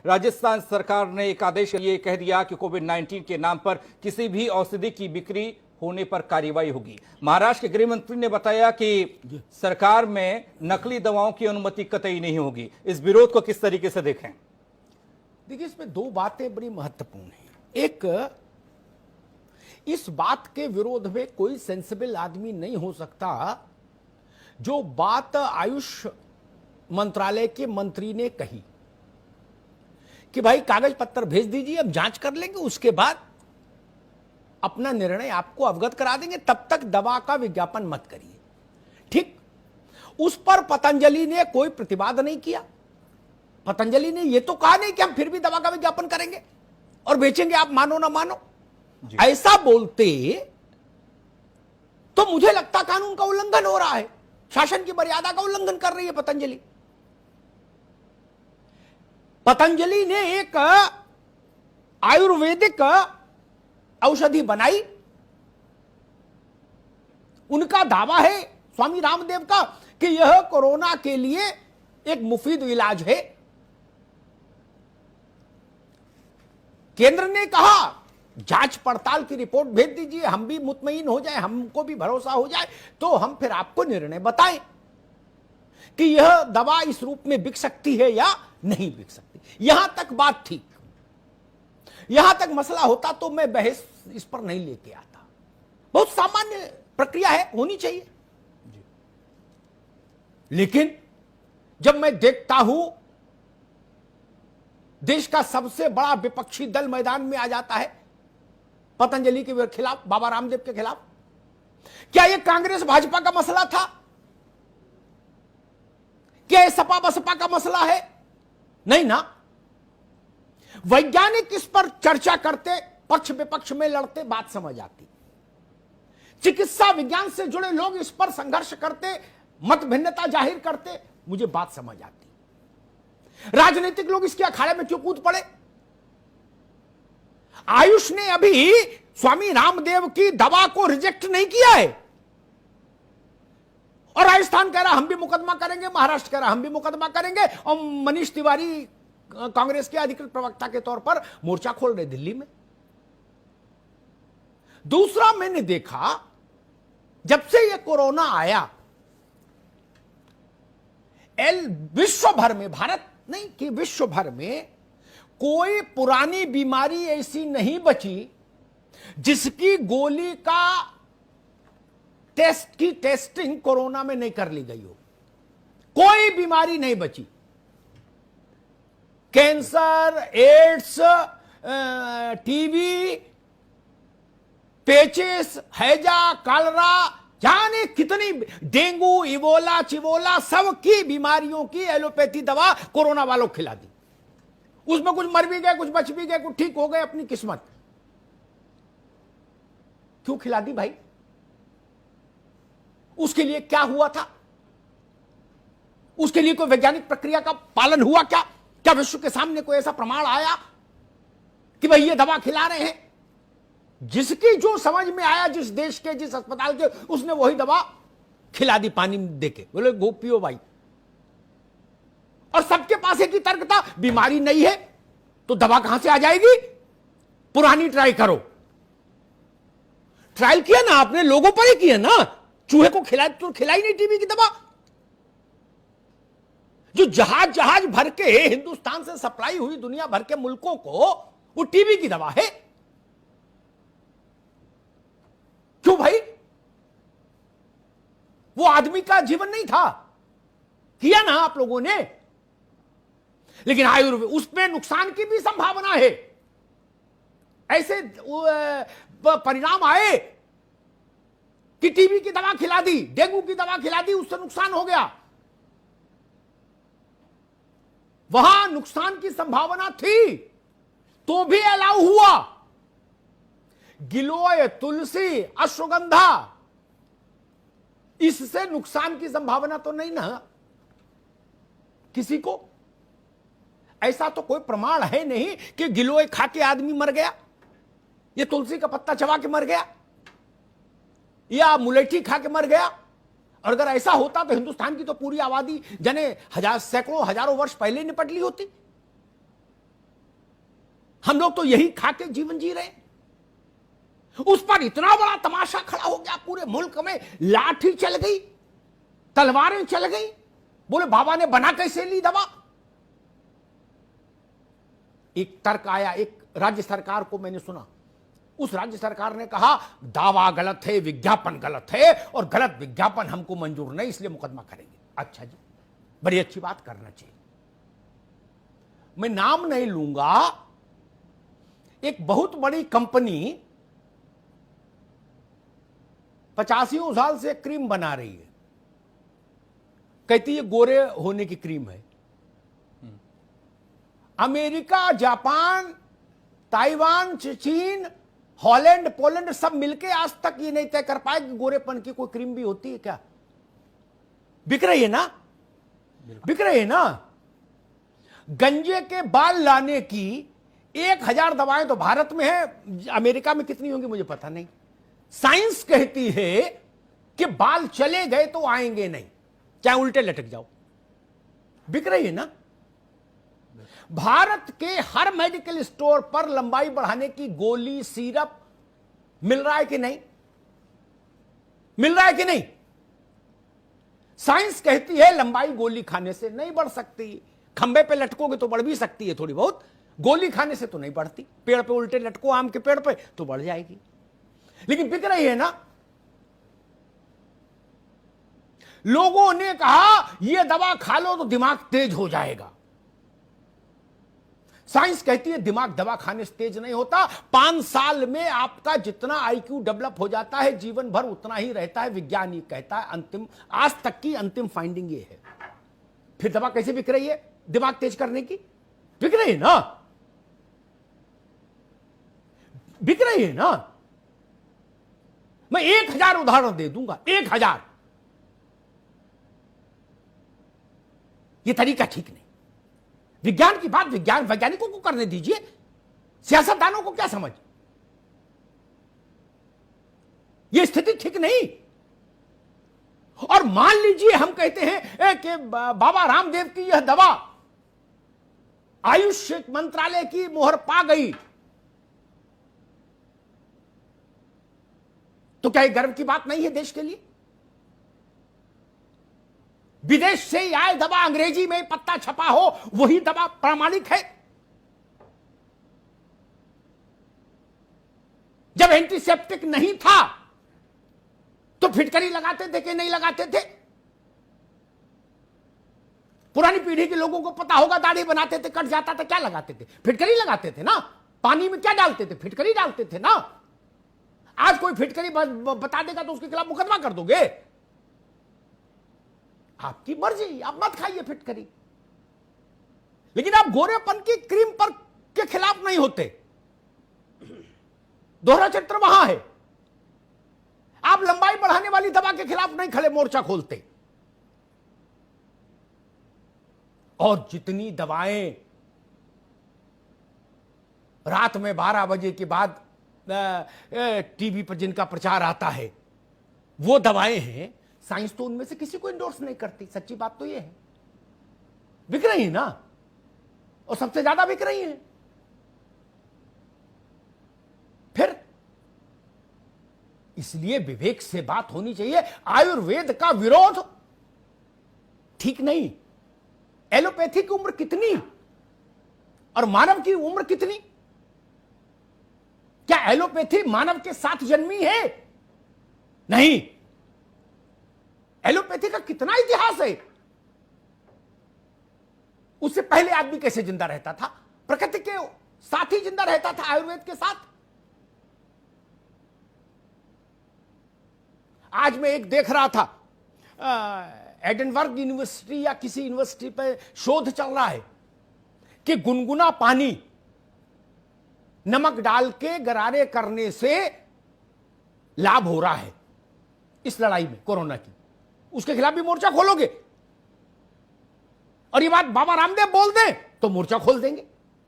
राजस्थान सरकार ने एक आदेश ये कह दिया कि कोविड-19 के नाम पर किसी भी औषधि की बिक्री होने पर कार्रवाई होगी। महाराष्ट्र के गृह मंत्री ने बताया कि सरकार में नकली दवाओं की अनुमति कतई नहीं होगी। इस विरोध को किस तरीके से देखें? देखिए, इसमें दो बातें बड़ी महत्वपूर्ण हैं। एक, इस बात के विरोध में कोई सेंसिबल आदमी नहीं हो सकता जो बात आयुष मंत्रालय के मंत्री ने कही कि भाई कागज पत्र भेज दीजिए, अब जांच कर लेंगे, उसके बाद अपना निर्णय आपको अवगत करा देंगे, तब तक दवा का विज्ञापन मत करिए। ठीक, उस पर पतंजलि ने कोई प्रतिवाद नहीं किया। पतंजलि ने यह तो कहा नहीं कि हम फिर भी दवा का विज्ञापन करेंगे और बेचेंगे, आप मानो ना मानो। ऐसा बोलते तो मुझे लगता कानून का उल्लंघन हो रहा है, शासन की मर्यादा का उल्लंघन कर रही है पतंजलि। पतंजलि ने एक आयुर्वेदिक औषधि बनाई, उनका दावा है स्वामी रामदेव का कि यह कोरोना के लिए एक मुफीद इलाज है। केंद्र ने कहा जांच पड़ताल की रिपोर्ट भेज दीजिए, हम भी मुतमईन हो जाए, हमको भी भरोसा हो जाए, तो हम फिर आपको निर्णय बताएं कि यह दवा इस रूप में बिक सकती है या नहीं बिक सकती। यहां तक बात ठीक, यहां तक मसला होता तो मैं बहस इस पर नहीं लेके आता। बहुत सामान्य प्रक्रिया है, होनी चाहिए। लेकिन जब मैं देखता हूं देश का सबसे बड़ा विपक्षी दल मैदान में आ जाता है पतंजलि के खिलाफ, बाबा रामदेव के खिलाफ, क्या यह कांग्रेस भाजपा का मसला था? क्या यह सपा बसपा का मसला है? नहीं ना। वैज्ञानिक इस पर चर्चा करते, पक्ष विपक्ष में लड़ते, बात समझ आती। चिकित्सा विज्ञान से जुड़े लोग इस पर संघर्ष करते, मत भिन्नता जाहिर करते, मुझे बात समझ आती। राजनीतिक लोग इसके अखाड़े में क्यों कूद पड़े? आयुष ने अभी स्वामी रामदेव की दवा को रिजेक्ट नहीं किया है, और राजस्थान कह रहा हम भी मुकदमा करेंगे, महाराष्ट्र कह रहा हम भी मुकदमा करेंगे, और मनीष तिवारी कांग्रेस के अधिकृत प्रवक्ता के तौर पर मोर्चा खोल रहे दिल्ली में। दूसरा, मैंने देखा जब से यह कोरोना आया, विश्व भर में, भारत नहीं कि विश्व भर में कोई पुरानी बीमारी ऐसी नहीं बची जिसकी गोली का टेस्ट की टेस्टिंग कोरोना में नहीं कर ली गई हो। कोई बीमारी नहीं बची। कैंसर, एड्स, टीबी, पेचिस, हैजा, कलरा, जाने कितनी, डेंगू, इबोला, चिबोला, सब की बीमारियों की एलोपैथी दवा कोरोना वालों को खिला दी। उसमें कुछ मर भी गए, कुछ बच भी गए, कुछ ठीक हो गए, अपनी किस्मत। क्यों खिला दी भाई? उसके लिए क्या हुआ था? उसके लिए कोई वैज्ञानिक प्रक्रिया का पालन हुआ क्या? क्या विश्व के सामने कोई ऐसा प्रमाण आया कि भाई ये दवा खिला रहे हैं? जिसकी जो समझ में आया, जिस देश के, जिस अस्पताल के, उसने वही दवा खिला दी पानी देके, बोले गो पियो भाई। और सबके पास एक ही तर्क था, बीमारी नहीं है तो दवा कहां से आ जाएगी? पुरानी ट्राई करो। ट्रायल किया ना आपने, लोगों पर ही किया ना। चूहे को खिलाई तो खिलाई नहीं टीबी की दवा। जो जहाज जहाज भर के हिंदुस्तान से सप्लाई हुई दुनिया भर के मुल्कों को, वो टीबी की दवा है। क्यों भाई? वो आदमी का जीवन नहीं था। किया ना आप लोगों ने। लेकिन आयुर्वेद, उसमें नुकसान की भी संभावना है। ऐसे परिणाम आए कि टीबी की दवा खिला दी, डेंगू की दवा खिला दी, उससे नुकसान हो गया। वहां नुकसान की संभावना थी तो भी अलाउ हुआ। गिलोय, तुलसी, अश्वगंधा, इससे नुकसान की संभावना तो नहीं ना किसी को। ऐसा तो कोई प्रमाण है नहीं कि गिलोय खा के आदमी मर गया, ये तुलसी का पत्ता चबा के मर गया, या मुलेठी खा के मर गया। और अगर ऐसा होता तो हिंदुस्तान की तो पूरी आबादी जने सैकड़ों हजारों वर्ष पहले निपट ली होती। हम लोग तो यही खा के जीवन जी रहे हैं। उस पर इतना बड़ा तमाशा खड़ा हो गया, पूरे मुल्क में लाठी चल गई, तलवारें चल गई, बोले बाबा ने बना कैसे ली दवा। एक तर्क आया, एक राज्य सरकार को मैंने सुना, उस राज्य सरकार ने कहा दावा गलत है, विज्ञापन गलत है और गलत विज्ञापन हमको मंजूर नहीं, इसलिए मुकदमा करेंगे। अच्छा जी, बड़ी अच्छी बात, करना चाहिए। मैं नाम नहीं लूंगा, एक बहुत बड़ी कंपनी 85 साल से क्रीम बना रही है, कहती है गोरे होने की क्रीम है। अमेरिका, जापान, ताइवान, चीन, हॉलैंड, पोलैंड सब मिलके आज तक ये नहीं तय कर पाए कि गोरेपन की कोई क्रीम भी होती है क्या। बिक रही है ना, बिक रही है ना। गंजे के बाल लाने की 1000 दवाएं तो भारत में है, अमेरिका में कितनी होंगी मुझे पता नहीं। साइंस कहती है कि बाल चले गए तो आएंगे नहीं, चाहे उल्टे लटक जाओ। बिक रही है ना। भारत के हर मेडिकल स्टोर पर लंबाई बढ़ाने की गोली, सिरप मिल रहा है कि नहीं, मिल रहा है कि नहीं। साइंस कहती है लंबाई गोली खाने से नहीं बढ़ सकती, खंबे पे लटकोगे तो बढ़ भी सकती है थोड़ी बहुत, गोली खाने से तो नहीं बढ़ती। पेड़ पे उल्टे लटको आम के पेड़ पे तो बढ़ जाएगी, लेकिन बिक रही है ना। लोगों ने कहा यह दवा खा लो तो दिमाग तेज हो जाएगा। साइंस कहती है दिमाग दवा खाने से तेज नहीं होता, 5 साल में आपका जितना आईक्यू डेवलप हो जाता है जीवन भर उतना ही रहता है। विज्ञान ये कहता है, अंतिम, आज तक की अंतिम फाइंडिंग ये है। फिर दवा कैसे बिक रही है दिमाग तेज करने की? बिक रही है ना, बिक रही है ना। मैं 1000 उदाहरण दे दूंगा, 1000। यह तरीका ठीक नहीं। विज्ञान की बात वैज्ञानिकों को करने दीजिए, सियासतदानों को क्या समझ। यह स्थिति ठीक नहीं। और मान लीजिए हम कहते हैं कि बाबा रामदेव की यह दवा आयुष मंत्रालय की मोहर पा गई, तो क्या यह गर्व की बात नहीं है देश के लिए? विदेश से ही आए दवा, अंग्रेजी में पत्ता छपा हो, वही दवा प्रामाणिक है। जब एंटीसेप्टिक नहीं था तो फिटकरी लगाते थे कि नहीं लगाते थे? पुरानी पीढ़ी के लोगों को पता होगा, दाढ़ी बनाते थे, कट जाता था, क्या लगाते थे? फिटकरी लगाते थे ना। पानी में क्या डालते थे? फिटकरी डालते थे ना। आज कोई फिटकरी बता देगा तो उसके खिलाफ मुकदमा कर दोगे। आपकी मर्जी, आप मत खाइए फिटकरी, लेकिन आप गोरेपन की क्रीम पर के खिलाफ नहीं होते। दोहरा चरित्र वहां है। आप लंबाई बढ़ाने वाली दवा के खिलाफ नहीं खड़े मोर्चा खोलते। और जितनी दवाएं रात में 12 बजे के बाद टीवी पर जिनका प्रचार आता है, वो दवाएं हैं, साइंस तो उनमें से किसी को इंडोर्स नहीं करती। सच्ची बात तो ये है। बिक रही है ना, और सबसे ज्यादा बिक रही है। फिर इसलिए विवेक से बात होनी चाहिए। आयुर्वेद का विरोध ठीक नहीं। एलोपैथी की उम्र कितनी और मानव की उम्र कितनी? क्या एलोपैथी मानव के साथ जन्मी है? नहीं। एलोपैथी का कितना इतिहास है। उससे पहले आदमी कैसे जिंदा रहता था? प्रकृति के साथ ही जिंदा रहता था, आयुर्वेद के साथ। आज मैं एक देख रहा था, एडिनबर्ग यूनिवर्सिटी या किसी यूनिवर्सिटी पे शोध चल रहा है कि गुनगुना पानी नमक डाल के गरारे करने से लाभ हो रहा है इस लड़ाई में कोरोना की। उसके खिलाफ भी मोर्चा खोलोगे? और ये बात बाबा रामदेव बोल दें तो मोर्चा खोल देंगे।